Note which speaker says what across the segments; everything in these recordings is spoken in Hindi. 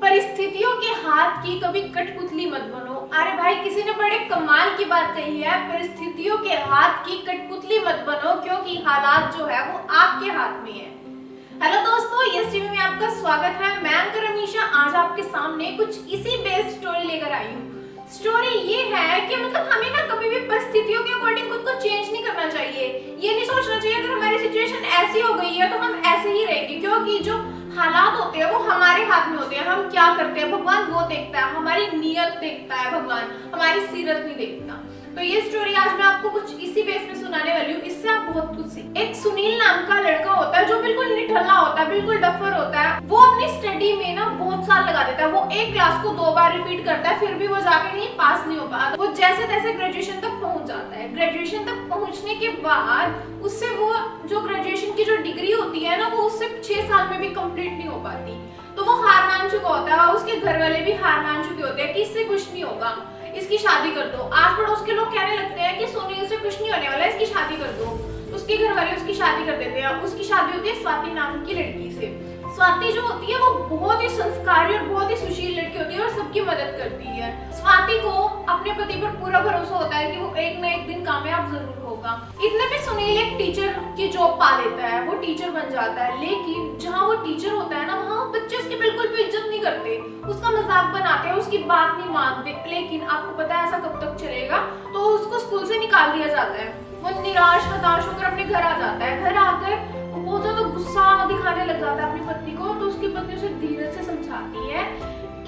Speaker 1: परिस्थितियों के हाथ की कभी कठपुतली मत बनो। अरे भाई, किसी ने बड़े कमाल की बात कही है, परिस्थितियों के हाथ की कठपुतली मत बनो, क्योंकि हालात जो है वो आपके हाथ में है। हेलो दोस्तों, यस टीवी में आपका स्वागत है। मैं अंकर अमीशा आज आपके सामने कुछ इसी बेस्ड स्टोरी लेकर आई हूँ। स्टोरी ये है कि मतलब हमें ना कभी भी परिस्थितियों के अकॉर्डिंग खुद को चेंज नहीं करना चाहिए। ये नहीं सोचना चाहिए अगर हमारी सिचुएशन ऐसी हो गई है तो हम ऐसे ही रहेंगे, क्योंकि जो हालात होते हैं वो हमारे हाथ में होते हैं। हम क्या करते हैं भगवान वो देखता है, हमारी नियत देखता है भगवान, हमारी सीरत नहीं देखता। तो ये स्टोरी आज मैं आपको कुछ इसी बेस में सुनाने वाली हूँ, इससे आप बहुत कुछ सीख। एक सुनील नाम का लड़का होता है जो बिल्कुल निठल्ला होता है, बिल्कुल डफर होता है। वो अपनी स्टडी में ना बहुत साल लगा देता है। वो एक क्लास को 2 बार रिपीट करता है, फिर भी वो जाके कहीं पास नहीं हो पाता। वो जैसे तैसे ग्रेजुएशन तक पहुंच जाता है। ग्रेजुएशन तक पहुंचने के बाद उससे वो जो ग्रेजुएशन की जो डिग्री होती है ना, वो उससे 6 साल में भी कंप्लीट नहीं हो पाती। तो वो हार मान चुका होता है, उसके घर वाले भी हार मान चुके होते हैं कि इससे कुछ नहीं होगा, इसकी शादी कर दो। आस पड़ोस के लोग कहने लगते हैं कि सुनील से कुछ नहीं होने वाला, इसकी शादी कर दो। उसके घर वाले उसकी शादी कर देते हैं। उसकी शादी होती है स्वाति नाम की लड़की से। स्वाति जो होती है वो बहुत ही संस्कारी और बहुत ही सुशील लड़की होती है और सबकी मदद करती है। स्वाति को अपने पति पर पूरा भरोसा होता है कि वो एक न एक दिन कामयाब जरूर होगा। इतने में सुनील एक टीचर की जॉब पा लेता है, वो टीचर बन जाता है। लेकिन जहाँ वो टीचर होता है ना, वहाँ बच्चे उसकी बिल्कुल भी इज्जत नहीं करते, उसका मजाक बनाते हैं, उसकी बात नहीं मानते। लेकिन आपको पता है ऐसा कब तक चलेगा? तो उसको स्कूल से निकाल दिया जाता है। वो निराश हताश होकर अपने घर आ जाता है। घर आकर बहुत ज्यादा गुस्सा दिखाने लग जाता है अपनी पत्नी को। तो उसकी पत्नी उसे धीरज से समझाती है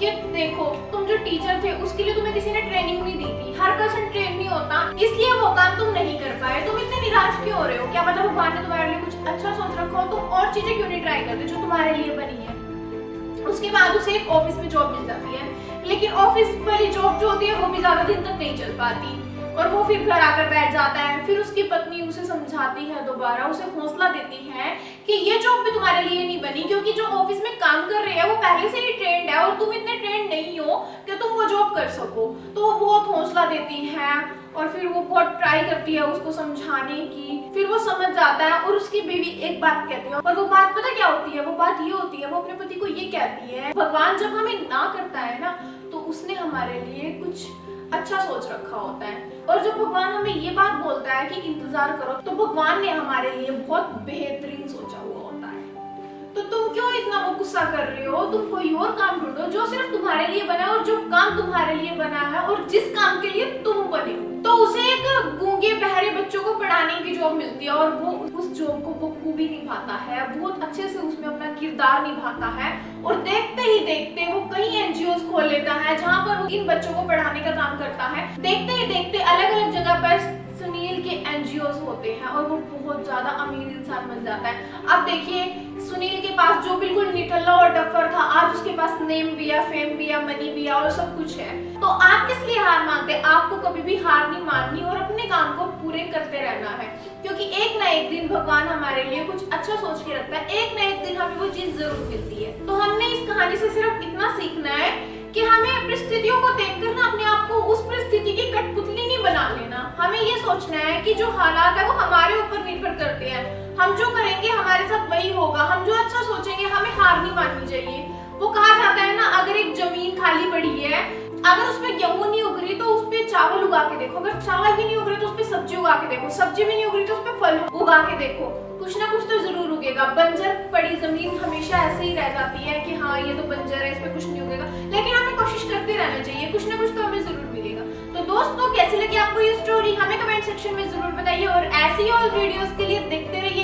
Speaker 1: कि देखो, तुम जो टीचर थे उसके लिए तुम्हें किसी ने ट्रेनिंग नहीं दी थी, हर पर्सन ट्रेन नहीं होता, इसलिए वो काम तुम नहीं कर पाए। तुम इतने निराश क्यों हो रहे हो? क्या पता भगवान ने तुम्हारे लिए कुछ अच्छा सोच रखा हो, तुम और चीजें क्यों नहीं ट्राई करते जो तुम्हारे लिए बनी है। उसके बाद उसे एक ऑफिस में जॉब मिल जाती है, लेकिन ऑफिस वाली जॉब जो होती है वो भी ज्यादा दिन तक नहीं चल पाती और वो फिर घर आकर बैठ जाता है। फिर उसकी पत्नी उसे समझाती है, दोबारा उसे हौसला देती है कि ये जॉब भी तुम्हारे लिए नहीं बनी, क्योंकि जो ऑफिस में काम कर रहे हैं वो पहले से ही ट्रेंड है और तुम इतने ट्रेंड नहीं हो कि तुम वो जॉब कर सको। तो वो बहुत हौसला देती है और फिर वो बहुत ट्राई करती है उसको समझाने की। फिर वो समझ जाता है और उसकी बीवी एक बात कहती है, और वो बात पता क्या होती है? वो बात ये होती है, वो अपने पति को ये कहती है, भगवान जब हमें ना करता है ना तो उसने हमारे लिए कुछ अच्छा सोच रखा होता है। और जब भगवान हमें ये बात बोलता है कि इंतजार करो, तो भगवान ने हमारे लिए बहुत बेहतरीन सोचा हुआ होता है। तो तुम क्यों इतना वो गुस्सा कर रहे हो? तुम कोई और काम ढूंढो जो सिर्फ तुम्हारे लिए बना है और जो काम तुम्हारे लिए बना है और जिस काम के लिए तुम बने हो। तो उसे एक गूंगे बहरे बच्चों को पढ़ाने की जॉब मिलती है और वो उस जॉब को बखूबी निभाता है, बहुत अच्छे से उसमें अपना किरदार निभाता है। और देखते ही देखते वो कई एनजीओ खोल लेता है जहाँ पर वो इन बच्चों को पढ़ाने का काम करता है। देखते ही देखते अलग अलग जगह पर सुनील के एनजीओस होते हैं और वो बहुत ज्यादा अमीर इंसान बन जाता है। अब देखिए, सुनील के पास जो बिल्कुल निठल्ला और डफर था, आज उसके पास नेम भी है, फेम भी है, मनी भी है और सब कुछ है। तो आप किस लिए हार मानते? आपको कभी भी हार नहीं माननी और अपने काम को पूरे करते रहना है, क्योंकि एक ना एक दिन भगवान हमारे लिए कुछ अच्छा सोच के रखता है। एक ना एक दिन हमें वो चीज जरूर मिलती है। तो हमने इस कहानी से सिर्फ इतना सीखना है कि हमें परिस्थितियों को देखकर ना अपने आप को उस परिस्थिति की कठपुतली नहीं बना लेना। हमें ये सोचना है कि जो हालात है वो हमारे ऊपर निर्भर करते हैं। हम जो करेंगे हमारे साथ वही होगा। हम जो अच्छा सोचेंगे, हमें हार नहीं माननी चाहिए। वो कहा जाता है ना, अगर एक जमीन खाली पड़ी है, अगर उसमें गेहूं नहीं उग रही तो उसपे चावल उगा के देखो, अगर चावल भी नहीं उग रहे तो उसपे सब्जी उगा के देखो, सब्जी भी नहीं उग रही तो उसपे फल उगा के देखो, कुछ ना कुछ तो जरूर उगेगा। बंजर पड़ी जमीन हमेशा ऐसे ही रह जाती है कि हाँ ये तो बंजर है, इस पे कुछ नहीं उगेगा, लेकिन हमें कोशिश करते रहना चाहिए, कुछ ना कुछ तो हमें जरूर मिलेगा। तो दोस्तों, कैसी लगी आपको ये स्टोरी? हमें कमेंट सेक्शन में जरूर बताइए और ऐसी और वीडियोस के लिए देखते रहिए